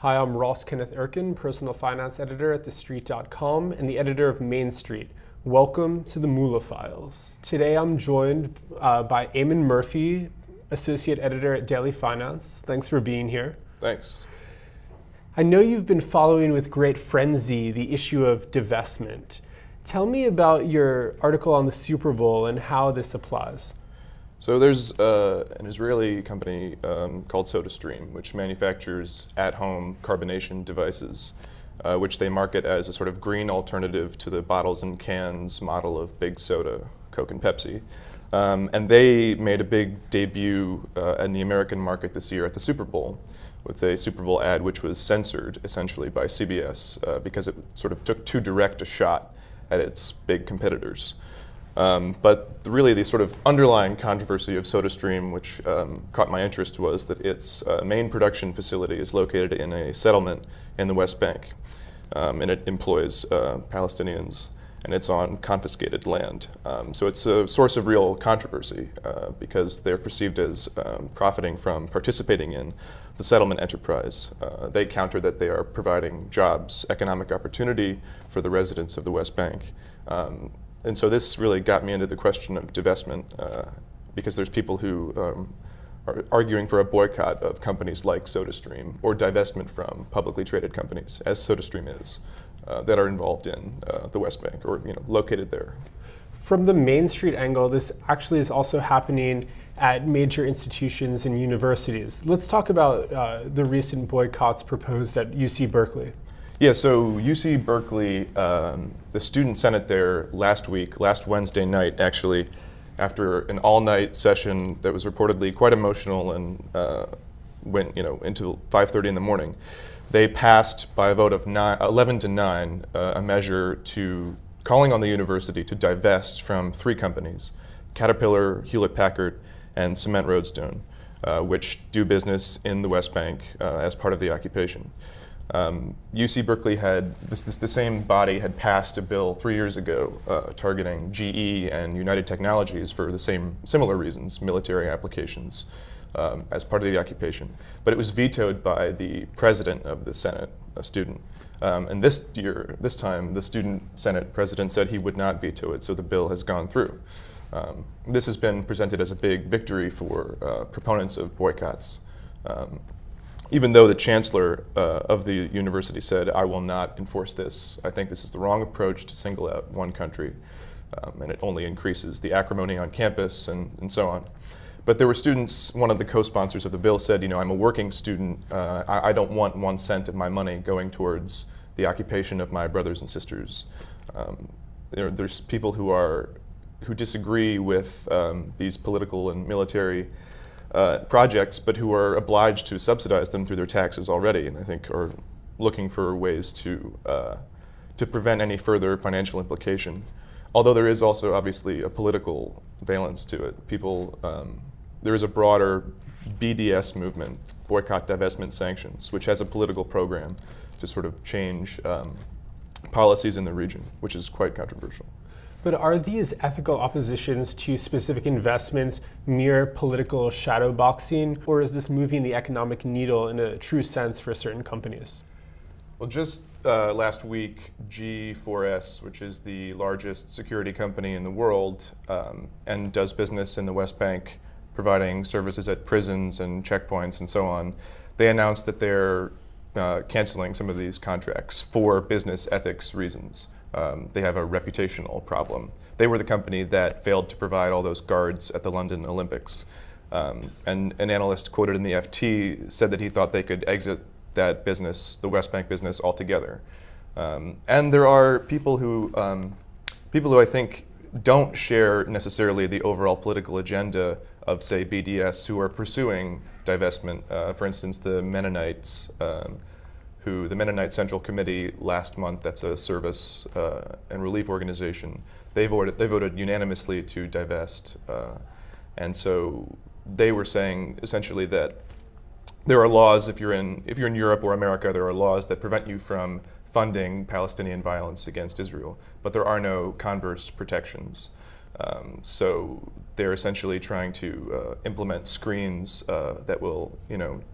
Hi, I'm Ross Kenneth Erkin, personal finance editor at TheStreet.com and the editor of Main Street. Welcome to the Moola Files. Today I'm joined by Eamon Murphy, associate editor at DailyFinance. Thanks for being here. Thanks. I know you've been following with great frenzy the issue of divestment. Tell me about your article on the Super Bowl and how this applies. So there's an Israeli company called SodaStream, which manufactures at-home carbonation devices, which they market as a sort of green alternative to the bottles and cans model of big soda, Coke and Pepsi. And they made a big debut in the American market this year at the Super Bowl with a Super Bowl ad which was censored essentially by CBS because it sort of took too direct a shot at its big competitors. But really the sort of underlying controversy of SodaStream, which caught my interest, was that its main production facility is located in a settlement in the West Bank, and it employs Palestinians, and it's on confiscated land. So it's a source of real controversy because they're perceived as profiting from participating in the settlement enterprise. They counter that they are providing jobs, economic opportunity for the residents of the West Bank. And so this really got me into the question of divestment because there's people who are arguing for a boycott of companies like SodaStream or divestment from publicly traded companies, as SodaStream is, that are involved in the West Bank or located there. From the Main Street angle, this actually is also happening at major institutions and universities. Let's talk about the recent boycotts proposed at UC Berkeley. Yeah, so UC Berkeley, the student senate there last Wednesday night, actually, after an all-night session that was reportedly quite emotional and went into 5:30 in the morning, they passed by a vote of 11 to 9 a measure calling on the university to divest from 3 companies, Caterpillar, Hewlett-Packard, and Cement Roadstone, which do business in the West Bank as part of the occupation. UC Berkeley the same body had passed a bill 3 years ago targeting GE and United Technologies for the similar reasons, military applications, as part of the occupation. But it was vetoed by the president of the Senate, a student. And this time, the student Senate president said he would not veto it, so the bill has gone through. This has been presented as a big victory for proponents of boycotts. Even though the chancellor of the university said, "I will not enforce this. I think this is the wrong approach to single out one country, and it only increases the acrimony on campus and so on." But there were students, one of the co-sponsors of the bill said, I'm a working student. I don't want 1 cent of my money going towards the occupation of my brothers and sisters. There's people who disagree with these political and military projects, but who are obliged to subsidize them through their taxes already, and I think are looking for ways to prevent any further financial implication. Although there is also obviously a political valence to it. There is a broader BDS movement, boycott, divestment, sanctions, which has a political program to sort of change policies in the region, which is quite controversial. But are these ethical oppositions to specific investments mere political shadow boxing, or is this moving the economic needle in a true sense for certain companies? Well, just last week, G4S, which is the largest security company in the world and does business in the West Bank, providing services at prisons and checkpoints and so on, they announced that they're canceling some of these contracts for business ethics reasons. They have a reputational problem. They were the company that failed to provide all those guards at the London Olympics. And an analyst quoted in the FT said that he thought they could exit that business, the West Bank business, altogether. And there are people who I think don't share necessarily the overall political agenda of, say, BDS, who are pursuing divestment. For instance, the Mennonites, the Mennonite Central Committee last month, that's a service and relief organization, they voted unanimously to divest. And so they were saying essentially that there are laws, if you're in Europe or America, there are laws that prevent you from funding Palestinian violence against Israel, but there are no converse protections. So they're essentially trying to implement screens that will,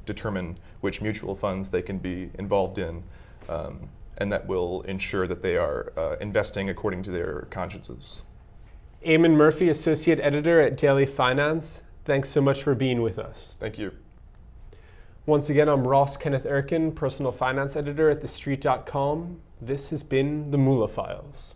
determine which mutual funds they can be involved in, and that will ensure that they are investing according to their consciences. Eamon Murphy, Associate Editor at DailyFinance. Thanks so much for being with us. Thank you. Once again, I'm Ross Kenneth Erkin, Personal Finance Editor at TheStreet.com. This has been the Moola Files.